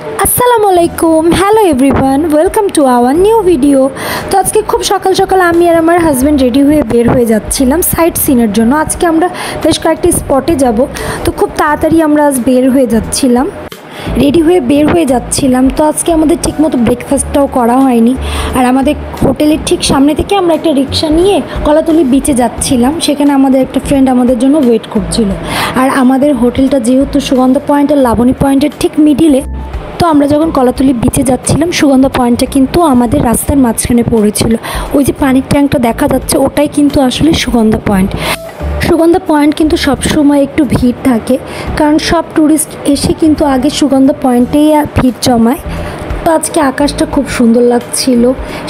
আসসালামু আলাইকুম, hello everyone, welcome to our new video. তো আজকে খুব সকাল সকাল আমি আর আমার হাজব্যান্ড রেডি হয়ে বের হয়ে যাচ্ছিলাম সাইট সিনের জন্য। আজকে আমরা বেশ কয়েকটি স্পটে যাব, তো খুব তাড়াতাড়ি আমরা আজ বের হয়ে যাচ্ছিলাম, রেডি হয়ে বের হয়ে যাচ্ছিলাম। তো আজকে আমাদের ঠিকমতো ব্রেকফাস্টটাও করা হয়নি, আর আমাদের হোটেলের ঠিক সামনে থেকে আমরা একটা রিক্সা নিয়ে কলাতলি বিচে যাচ্ছিলাম। সেখানে আমাদের একটা ফ্রেন্ড আমাদের জন্য ওয়েট করছিল। আর আমাদের হোটেলটা যেহেতু সুগন্ধা পয়েন্ট আর লাবণী পয়েন্টের ঠিক মিডিলে, তো আমরা যখন কলাতলি বিচে যাচ্ছিলাম সুগন্ধা পয়েন্টটা কিন্তু আমাদের রাস্তার মাঝখানে পড়েছিল। ওই যে পানির ট্যাঙ্কটা দেখা যাচ্ছে ওটাই কিন্তু আসলে সুগন্ধা পয়েন্ট। সুগন্ধা পয়েন্ট কিন্তু সবসময় একটু ভিড় থাকে, কারণ সব ট্যুরিস্ট এসে কিন্তু আগে সুগন্ধা পয়েন্টেই ভিড় জমায়। তো আজকে আকাশটা খুব সুন্দর লাগছিল,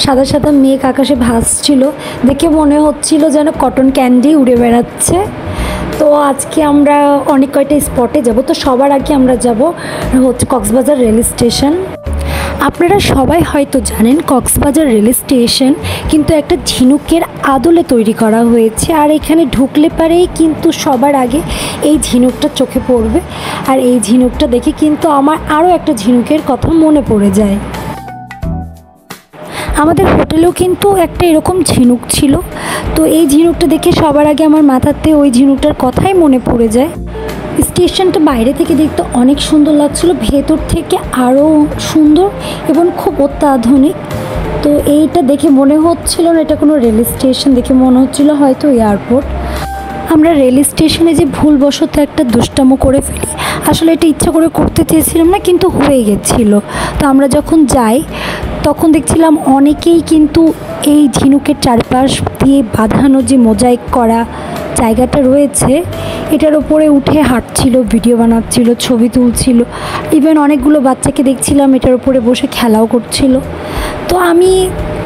সাদা সাদা মেঘ আকাশে ভাসছিল, দেখে মনে হচ্ছিল যেন কটন ক্যান্ডি উড়ে বেড়াচ্ছে। তো আজকে আমরা অনেক কয়টা স্পটে যাব। তো সবার আগে আমরা যাব হচ্ছে কক্সবাজার রেল স্টেশন। আপনারা সবাই হয়তো জানেন কক্সবাজার রেল স্টেশন কিন্তু একটা ঝিনুকের আদলে তৈরি করা হয়েছে, আর এখানে ঢুকলে পারেই কিন্তু সবার আগে এই ঝিনুকটা চোখে পড়বে। আর এই ঝিনুকটা দেখে কিন্তু আমার আরও একটা ঝিনুকের কথা মনে পড়ে যায়। আমাদের হোটেলেও কিন্তু একটা এরকম ঝিনুক ছিল, তো এই ঝিনুকটা দেখে সবার আগে আমার মাথাতে ওই ঝিনুকটার কথাই মনে পড়ে যায়। স্টেশনটা বাইরে থেকে দেখতে অনেক সুন্দর লাগছিল, ভেতর থেকে আরও সুন্দর এবং খুব অত্যাধুনিক। তো এইটা দেখে মনে হচ্ছিল না এটা কোনো রেল স্টেশন, দেখে মনে হচ্ছিল হয়তো এয়ারপোর্ট। আমরা রেল স্টেশনে যে ভুলবশত একটা দুষ্টামো করে ফেলি, আসলে এটা ইচ্ছা করে করতে চেয়েছিলাম না, কিন্তু হয়ে গেছিলো। তো আমরা যখন যাই তখন দেখছিলাম অনেকেই কিন্তু এই ঝিনুকের চারপাশ দিয়ে বাঁধানো যে মোজাইক করা জায়গাটা রয়েছে এটার ওপরে উঠে হাঁটছিল, ভিডিও বানাচ্ছিল, ছবি তুলছিল। ইভেন অনেকগুলো বাচ্চাকে দেখছিলাম এটার উপরে বসে খেলাও করছিল। তো আমি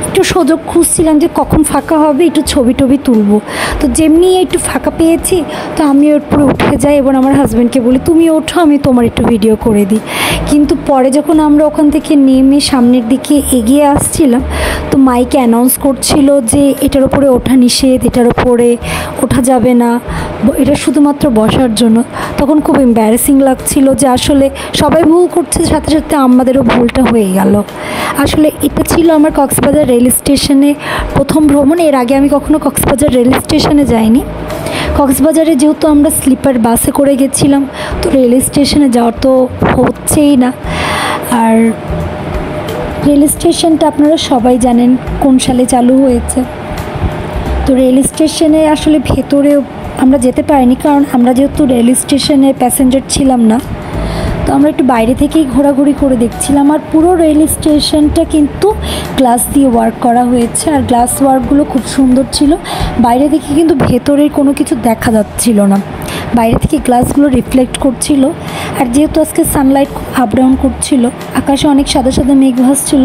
একটু সুযোগ খুঁজছিলাম যে কখন ফাঁকা হবে একটু ছবি টবি তুলবো। তো যেমনি একটু ফাঁকা পেয়েছি, তো আমি ওর উপরে উঠে যাই এবং আমার হাজব্যান্ডকে বলি তুমি ওঠো, আমি তোমার একটু ভিডিও করে দিই। কিন্তু পরে যখন আমরা ওখান থেকে নেমে সামনের দিকে এগিয়ে আসছিলাম, তো মাইকে অ্যানাউন্স করছিল যে এটার ওপরে ওঠা নিষেধ, এটার ওপরে ওঠা যাবে না, এটা শুধুমাত্র বসার জন্য। তখন খুব এম্বারেসিং লাগছিল যে আসলে সবাই ভুল করছে, সাথে সাথে আমাদেরও ভুলটা হয়ে গেল। আসলে এটা ছিল আমার কক্সবাজার রেল স্টেশনে প্রথম ভ্রমণ। এর আগে আমি কখনো কক্সবাজার রেল স্টেশনে যাইনি। কক্সবাজারে যেহেতু আমরা স্লিপার বাসে করে গেছিলাম, তো রেল স্টেশনে যাওয়ার তো হচ্ছেই না। আর রেল স্টেশনটা আপনারা সবাই জানেন কোন সালে চালু হয়েছে। তো রেল স্টেশনে আসলে ভেতরেও আমরা যেতে পারিনি, কারণ আমরা যেহেতু রেল স্টেশনে প্যাসেঞ্জার ছিলাম না। তো আমরা একটু বাইরে থেকেই ঘোরাঘুরি করে দেখছিলাম। আর পুরো রেল স্টেশনটা কিন্তু গ্লাস দিয়ে ওয়ার্ক করা হয়েছে, আর গ্লাস ওয়ার্কগুলো খুব সুন্দর ছিল। বাইরে থেকে কিন্তু ভেতরের কোনো কিছু দেখা যাচ্ছিল না, বাইরে থেকে গ্লাসগুলো রিফ্লেক্ট করছিল। আর যেহেতু আজকে সানলাইট খুব আপ ডাউন করছিল, আকাশে অনেক সাদা সাদা মেঘ ভাসছিল,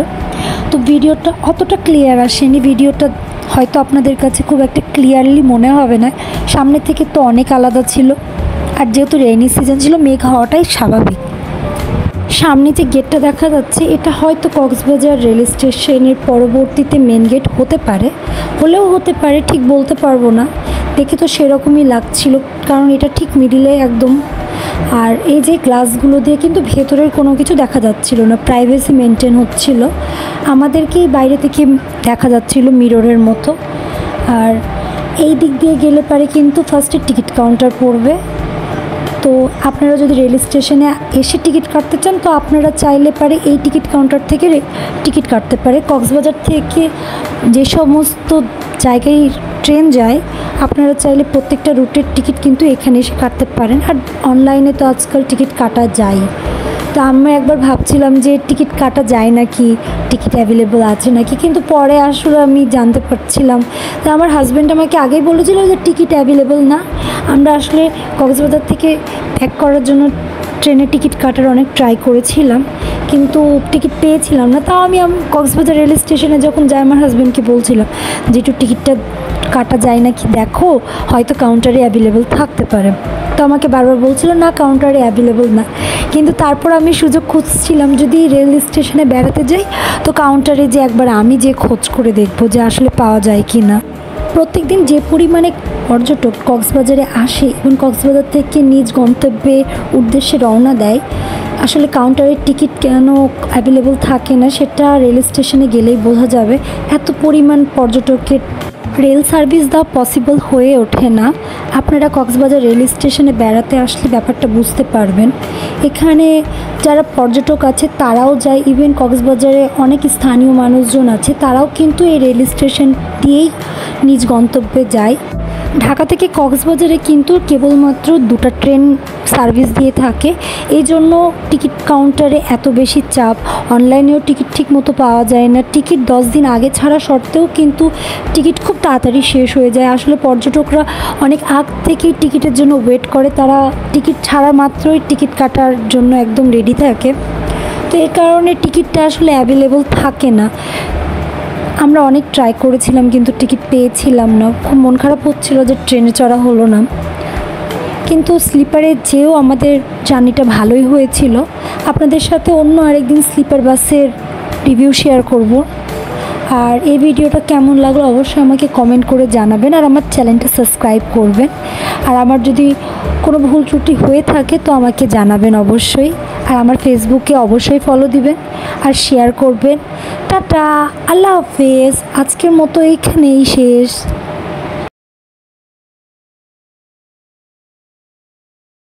তো ভিডিওটা অতটা ক্লিয়ার আসেনি। ভিডিওটা হয়তো আপনাদের কাছে খুব একটা ক্লিয়ারলি মনে হবে না, সামনে থেকে তো অনেক আলাদা ছিল। আর যেহেতু রেইনি সিজন ছিল, মেঘ হওয়াটাই স্বাভাবিক। সামনে যে গেটটা দেখা যাচ্ছে এটা হয়তো কক্সবাজার রেল স্টেশনের পরবর্তীতে মেন গেট হতে পারে, হলেও হতে পারে, ঠিক বলতে পারবো না। দেখে তো সেরকমই লাগছিল, কারণ এটা ঠিক মিডিলে একদম। আর এই যে গ্লাসগুলো দিয়ে কিন্তু ভেতরের কোনো কিছু দেখা যাচ্ছিল না, প্রাইভেসি মেনটেন হচ্ছিল। আমাদেরকেই বাইরে থেকে দেখা যাচ্ছিল মিররের মতো। আর এই দিক দিয়ে গেলে পারে কিন্তু ফার্স্টে টিকিট কাউন্টার পড়বে। তো আপনারা যদি রেল স্টেশনে এসে টিকিট কাটতে চান, তো আপনারা চাইলে পারে এই টিকিট কাউন্টার থেকে টিকিট কাটতে পারে। কক্সবাজার থেকে যে সমস্ত জায়গায় ট্রেন যায়, আপনারা চাইলে প্রত্যেকটা রুটের টিকিট কিন্তু এখানে এসে কাটতে পারেন। আর অনলাইনে তো আজকাল টিকিট কাটা যায়। তো আমরা একবার ভাবছিলাম যে টিকিট কাটা যায় নাকি, টিকিট অ্যাভেলেবল আছে নাকি, কিন্তু পরে আসলে আমি জানতে পারছিলাম। তো আমার হাজব্যান্ড আমাকে আগেই বলেছিল যে টিকিট অ্যাভেলেবল না। আমরা আসলে কক্সবাজার থেকে ব্যাক করার জন্য ট্রেনের টিকিট কাটার অনেক ট্রাই করেছিলাম, কিন্তু টিকিট পেয়েছিলাম না। তাও আমি কক্সবাজার রেল স্টেশনে যখন যাই আমার হাজব্যান্ডকে বলছিলাম যে একটু টিকিটটা কাটা যায় নাকি দেখো, হয়তো কাউন্টারে অ্যাভেলেবল থাকতে পারে। তো আমাকে বারবার বলছিল না কাউন্টারে অ্যাভেলেবল না, কিন্তু তারপর আমি সুযোগ খুঁজছিলাম যদি রেল স্টেশনে বেড়াতে যাই তো কাউন্টারে যে একবার আমি যে খোঁজ করে দেখবো যে আসলে পাওয়া যায় কি না। প্রত্যেক দিন যে পরিমাণে পর্যটক কক্সবাজারে আসে এবং কক্সবাজার থেকে নিজ গন্তব্যের উদ্দেশ্যে রওনা দেয়, আসলে কাউন্টারের টিকিট কেন অ্যাভেলেবল থাকে না সেটা রেল স্টেশনে গেলেই বোঝা যাবে। এত পরিমাণ পর্যটকের রেল সার্ভিস দেওয়া পসিবল হয়ে ওঠে না। আপনারা কক্সবাজার রেল স্টেশনে বেড়াতে আসলে ব্যাপারটা বুঝতে পারবেন। এখানে যারা পর্যটক আছে তারাও যায়, ইভেন কক্সবাজারে অনেক স্থানীয় মানুষজন আছে তারাও কিন্তু এই রেল স্টেশন দিয়েই নিজ গন্তব্যে যায়। ঢাকা থেকে কক্সবাজারে কিন্তু কেবলমাত্র 2টা ট্রেন সার্ভিস দিয়ে থাকে, এই জন্য টিকিট কাউন্টারে এত বেশি চাপ। অনলাইনেও টিকিট ঠিক মতো পাওয়া যায় না, টিকিট 10 দিন আগে ছাড়া সত্ত্বেও কিন্তু টিকিট খুব তাড়াতাড়ি শেষ হয়ে যায়। আসলে পর্যটকরা অনেক আগ থেকেই টিকিটের জন্য ওয়েট করে, তারা টিকিট ছাড়া মাত্রই টিকিট কাটার জন্য একদম রেডি থাকে। তো এই কারণে টিকিটটা আসলে অ্যাভেলেবল থাকে না। আমরা অনেক ট্রাই করেছিলাম কিন্তু টিকিট পেয়েছিলাম না, খুব মন খারাপ হচ্ছিল যে ট্রেনে চড়া হলো না। কিন্তু স্লিপারে যেও আমাদের জার্নিটা ভালোই হয়েছিল। আপনাদের সাথে অন্য আরেকদিন স্লিপার বাসের রিভিউ শেয়ার করব। আর এই ভিডিওটা কেমন লাগলো অবশ্যই আমাকে কমেন্ট করে জানাবেন, আর আমার চ্যানেলটা সাবস্ক্রাইব করবেন। আর আমার যদি কোনো ভুল ত্রুটি হয়ে থাকে তো আমাকে জানাবেন অবশ্যই। আর আমার ফেসবুকে অবশ্যই ফলো দিবেন আর শেয়ার করবেন। টাটা, আল্লাহ হাফেজ। আজকের মতো এইখানেই শেষ।